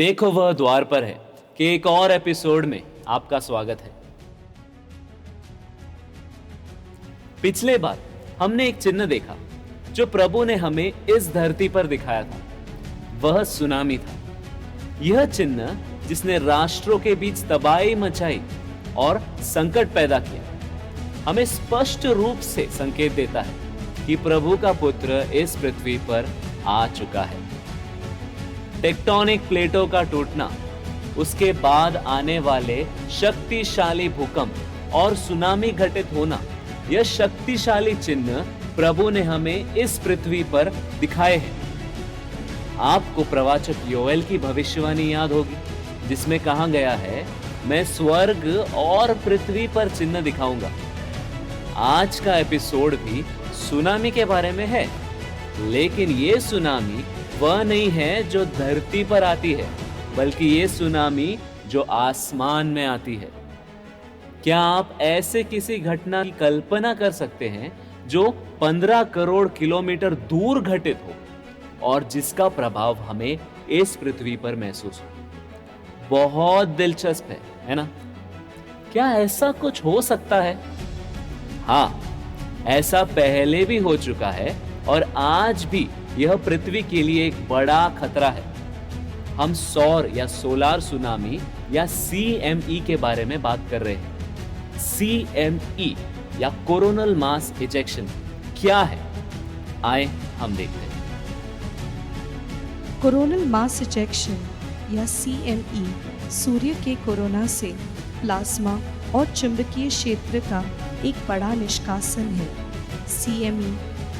देखो वह द्वार पर है कि एक और एपिसोड में आपका स्वागत है। पिछले बार हमने एक चिन्ह देखा जो प्रभु ने हमें इस धरती पर दिखाया था। वह सुनामी था। यह चिन्ह जिसने राष्ट्रों के बीच तबाही मचाई और संकट पैदा किया, हमें स्पष्ट रूप से संकेत देता है कि प्रभु का पुत्र इस पृथ्वी पर आ चुका है। टेक्टोनिक प्लेटों का टूटना, उसके बाद आने वाले शक्तिशाली भूकंप और सुनामी घटित होना, यह शक्तिशाली चिन्ह प्रभु ने हमें इस पृथ्वी पर दिखाए हैं। आपको प्रवाचक योएल की भविष्यवाणी याद होगी जिसमें कहा गया है, मैं स्वर्ग और पृथ्वी पर चिन्ह दिखाऊंगा। आज का एपिसोड भी सुनामी के बारे में है, लेकिन ये सुनामी वह नहीं है जो धरती पर आती है, बल्कि ये सुनामी जो आसमान में आती है। क्या आप ऐसे किसी घटना की कल्पना कर सकते हैं जो 15 करोड़ किलोमीटर दूर घटित हो और जिसका प्रभाव हमें इस पृथ्वी पर महसूस हो? बहुत दिलचस्प है ना? क्या ऐसा कुछ हो सकता है? हाँ, ऐसा पहले भी हो चुका है और आज भी यह पृथ्वी के लिए एक बड़ा खतरा है। हम सौर या सोलार सुनामी या CME के बारे में बात कर रहे हैं। CME या कोरोनल मास इजेक्शन क्या है? आए हम देखते हैं। कोरोनल मास इजेक्शन या CME सूर्य के कोरोना से प्लाज्मा और चुंबकीय क्षेत्र का एक बड़ा निष्कासन है। CME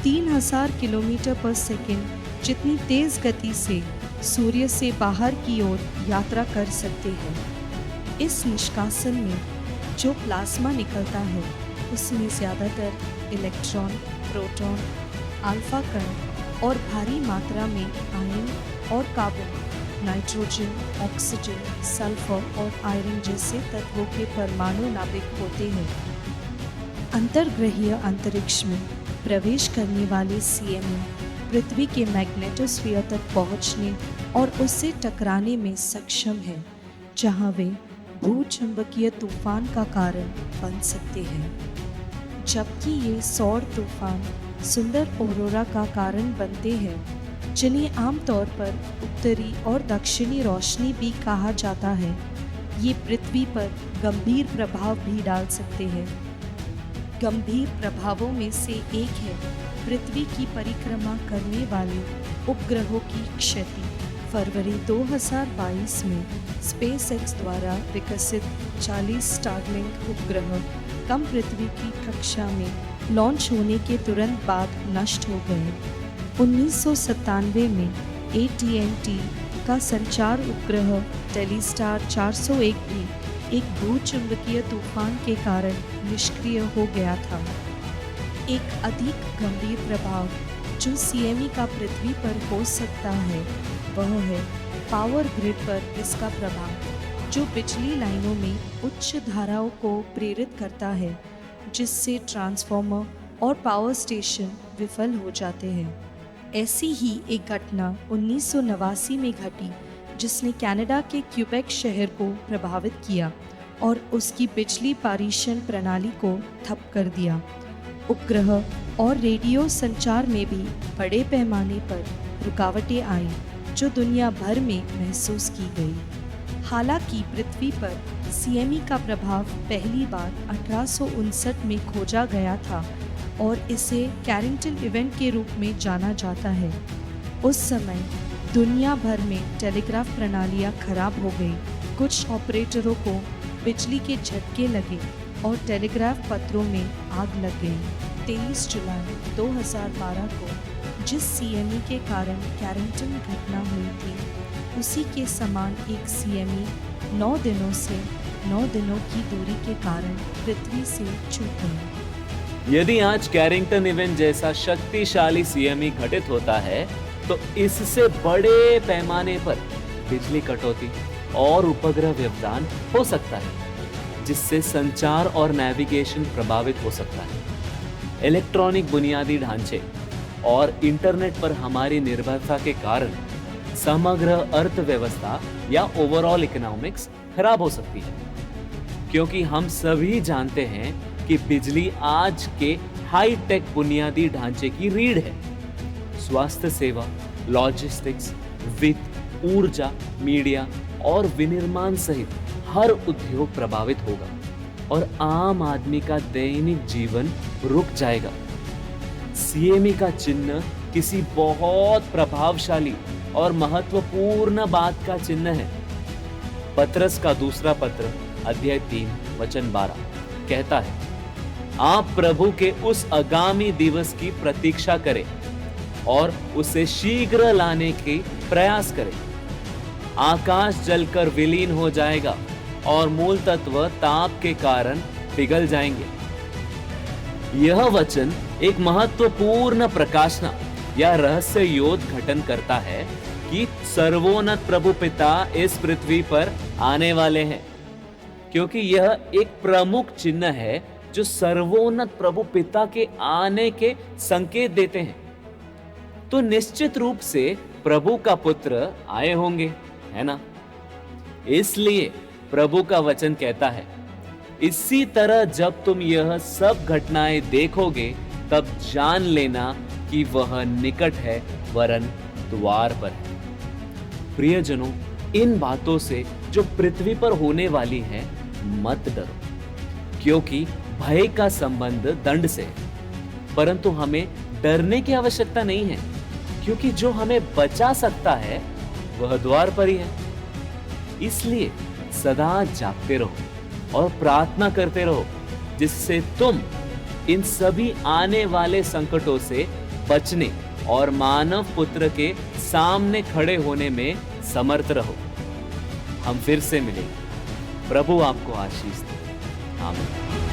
3000 किलोमीटर पर सेकंड जितनी तेज गति से सूर्य से बाहर की ओर यात्रा कर सकते हैं। इस निष्कासन में जो प्लाज्मा निकलता है उसमें ज़्यादातर इलेक्ट्रॉन, प्रोटॉन, अल्फा कण और भारी मात्रा में आयन और कार्बन, नाइट्रोजन, ऑक्सीजन, सल्फर और आयरन जैसे तत्वों के परमाणु नाभिक होते हैं। अंतर्ग्रहीय अंतरिक्ष में प्रवेश करने वाले CME पृथ्वी के मैग्नेटोस्फीयर तक पहुंचने और उससे टकराने में सक्षम है, जहां वे भूचुंबकीय तूफान का कारण बन सकते हैं। जबकि ये सौर तूफान सुंदर ऑरोरा का कारण बनते हैं, जिन्हें आमतौर पर उत्तरी और दक्षिणी रोशनी भी कहा जाता है, ये पृथ्वी पर गंभीर प्रभाव भी डाल सकते हैं। गंभीर प्रभावों में से एक है पृथ्वी की परिक्रमा करने वाले उपग्रहों की क्षति। फरवरी 2022 में SpaceX द्वारा विकसित 40 स्टारलिंक उपग्रह कम पृथ्वी की कक्षा में लॉन्च होने के तुरंत बाद नष्ट हो गए। 1997 में AT&T का संचार उपग्रह टेलीस्टार 401 भी एक भूचुंबकीय तूफान के कारण निष्क्रिय हो गया था। एक अधिक गंभीर प्रभाव जो CME का पृथ्वी पर हो सकता है वह है पावर ग्रिड पर इसका प्रभाव, जो बिजली लाइनों में उच्च धाराओं को प्रेरित करता है, जिससे ट्रांसफार्मर और पावर स्टेशन विफल हो जाते हैं। ऐसी ही एक घटना 1989 में घटी जिसने कनाडा के क्यूबेक शहर को प्रभावित किया और उसकी बिजली पारेषण प्रणाली को ठप कर दिया। उपग्रह और रेडियो संचार में भी बड़े पैमाने पर रुकावटें आई जो दुनिया भर में महसूस की गई। हालांकि पृथ्वी पर CME का प्रभाव पहली बार 1859 में खोजा गया था और इसे कैरिंगटन इवेंट के रूप में जाना जाता है। उस समय दुनिया भर में टेलीग्राफ प्रणालियां खराब हो गई। कुछ ऑपरेटरों को बिजली के झटके लगे और टेलीग्राफ पत्रों में आग लग गई। 23 जुलाई 2012 को जिस CME के कारण कैरिंगटन घटना हुई थी, उसी के समान एक CME 9 दिनों से 9 दिनों की दूरी के कारण पृथ्वी से छूट गई। यदि आज कैरिंगटन इवेंट जैसा शक्तिशाली CME घटित होता है तो इससे बड़े पैमाने पर बिजली कटौती और उपग्रह व्यवधान हो सकता है, जिससे संचार और नेविगेशन प्रभावित हो सकता है। इलेक्ट्रॉनिक बुनियादी ढांचे और इंटरनेट पर हमारी निर्भरता के कारण समग्र अर्थव्यवस्था या ओवरऑल इकोनॉमिक्स खराब हो सकती है, क्योंकि हम सभी जानते हैं कि बिजली आज के हाई टेक बुनियादी ढांचे की रीढ़ है। स्वास्थ्य सेवा, लॉजिस्टिक्स, वित्त, ऊर्जा, मीडिया और विनिर्माण सहित हर उद्योग प्रभावित होगा और आम आदमी का दैनिक जीवन रुक जाएगा। सीएमई का चिन्ह किसी बहुत प्रभावशाली और महत्वपूर्ण बात का चिन्ह है। पत्रस का दूसरा पत्र अध्याय 3 वचन 12 कहता है, आप प्रभु के उस आगामी दिवस की प्रतीक्षा करें और उसे शीघ्र लाने के प्रयास करें। आकाश जलकर विलीन हो जाएगा और मूल तत्व ताप के कारण पिघल जाएंगे। यह वचन एक महत्वपूर्ण प्रकाशना या रहस्य योद्ध घटन करता है कि सर्वोन्नत प्रभु पिता इस पृथ्वी पर आने वाले हैं, क्योंकि यह एक प्रमुख चिन्ह है जो सर्वोन्नत प्रभु पिता के आने के संकेत देते हैं। तो निश्चित रूप से प्रभु का पुत्र आए होंगे, है ना? इसलिए प्रभु का वचन कहता है, इसी तरह जब तुम यह सब घटनाएं देखोगे तब जान लेना कि वह निकट है, वरन द्वार पर है। प्रियजनों, इन बातों से जो पृथ्वी पर होने वाली है मत डरो, क्योंकि भय का संबंध दंड से है। परंतु हमें डरने की आवश्यकता नहीं है, क्योंकि जो हमें बचा सकता है वह द्वार पर ही है। इसलिए सदा जागते रहो और प्रार्थना करते रहो, जिससे तुम इन सभी आने वाले संकटों से बचने और मानव पुत्र के सामने खड़े होने में समर्थ रहो। हम फिर से मिलेंगे। प्रभु आपको आशीष दे। आमीन।